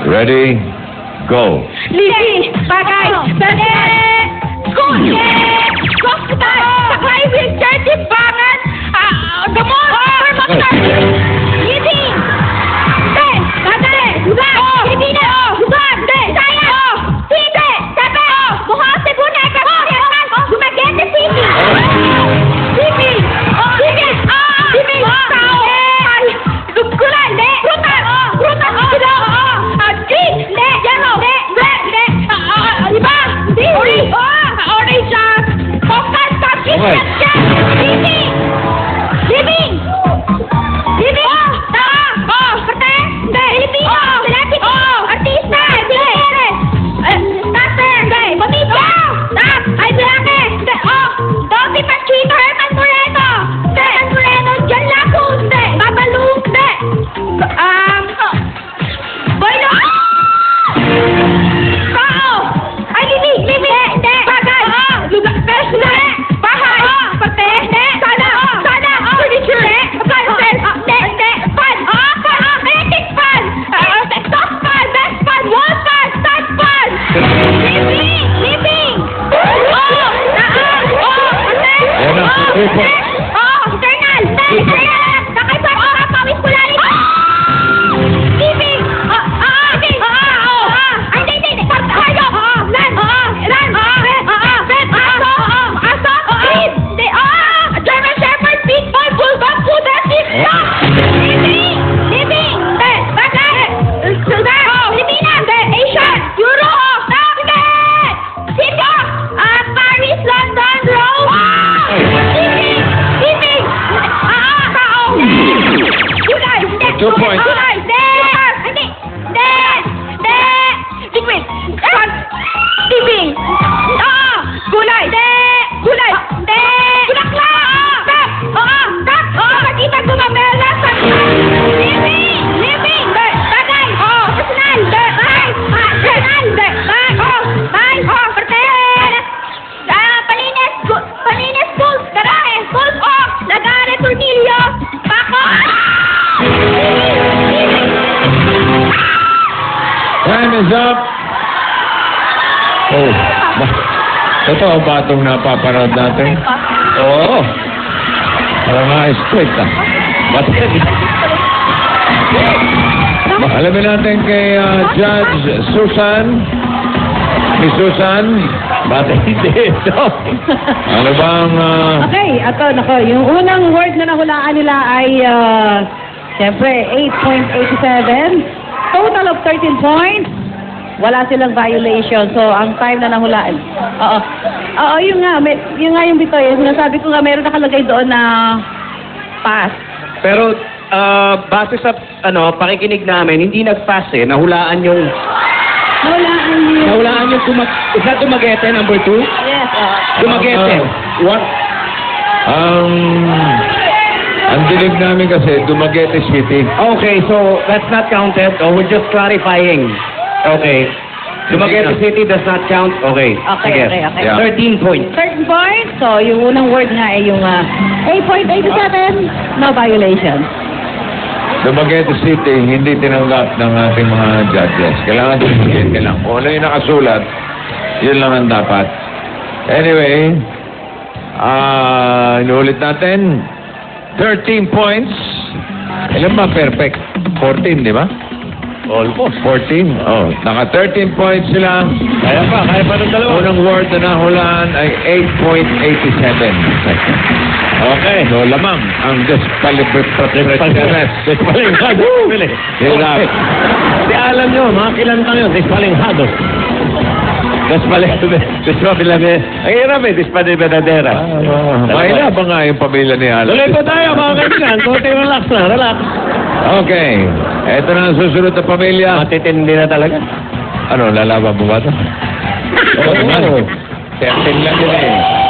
Ready? Go. Lipi, bagay, berde, school, hospital, sakay, wheelchair, timbangan, gamot, pharmacy, living, bagay, lugar, Pilipinas, lugar, science, city, sabi, buhase, buneka, Dumaguete City, city, city, tao, kulay, prutas, green, yellow, red, iba, orange, focus, Okay. living, pate, Pilipino, celebrity, artista, dancer, pamilya, ay blake, Dodi Pachino, Herman Moreno, John Lacus, Babalu, Boylo, Kao, ay living, bagay, lugar, personal, bahay, pate, sana, furniture, appliances, fan, electric fan, exhaust fan, vest fan, wall fan, stand fan, living, Yan na, 3 points. internal, nakapawis ko lang, living, German Shepherd, Pitbull, Bulldog, Poodle, living, bagay, Pilipinas, Asia, Europe, Sino, Paris, London, Rome, living, tao, kulay, 2 points. kulay, liquid, living, gulay, bulaklak, pag-ibig gumamela, living, bagay, personal, palinis, schools, garahe, schools, lagare, tornilyo, pako, Time is up. Oh. Ito ang batong napapanood natin. Oo. Parang na-straight Batid. Alamin natin kay Judge Susan. Miss Susan. Batid dito. Ano bang... Okay, yung unang word na nahulaan nila ay, siyempre, 8.87. Total of 13 points. Wala silang violation. So, ang time na nahulaan. Oo, yun nga yung bitoy. Sinasabi ko nga, meron nakalagay doon na pass. Pero base sa pakikinig namin, hindi nag-pass eh. Nahulaan yung Dumaguete, number 2? Yes, Dumaguete. What? Ang dinig namin kasi, Dumaguete City. Okay, so that's not counted. We're just clarifying. Okay. Dumaguete City does not count. Okay. Okay. Yeah. 13 points. 13 points. So, yung unang word nga ay yung 8.87. No violation. Dumaguete City, hindi tinanggap ng ating mga judges. Kailangan Dumaguete lang. Kung ano yung nakasulat, yun lang ang dapat. Anyway, inulit natin. 13 points. Ilan ba perfect? 14, di ba? Almost. 14. Oh, naka 13 points sila. Kaya pa ng dalawa. Unang word na nahulaan ay 8.87. Okay, so lamang ang Despalinghado. Hirap. Di alam nyo, mga kilantang yun, Despalinghado. Despalinghado. Ang hirap eh, Despalinghadera. Mahila ba nga yung pamilya ni Alan? Tuloy po tayo, mga kaibigan. Kunti relax na, relax. Okay, eto na ang susunod na pamilya. Matitindi na talaga. Ano, lalaban mo ba ito? Oo. 13 lang yun eh.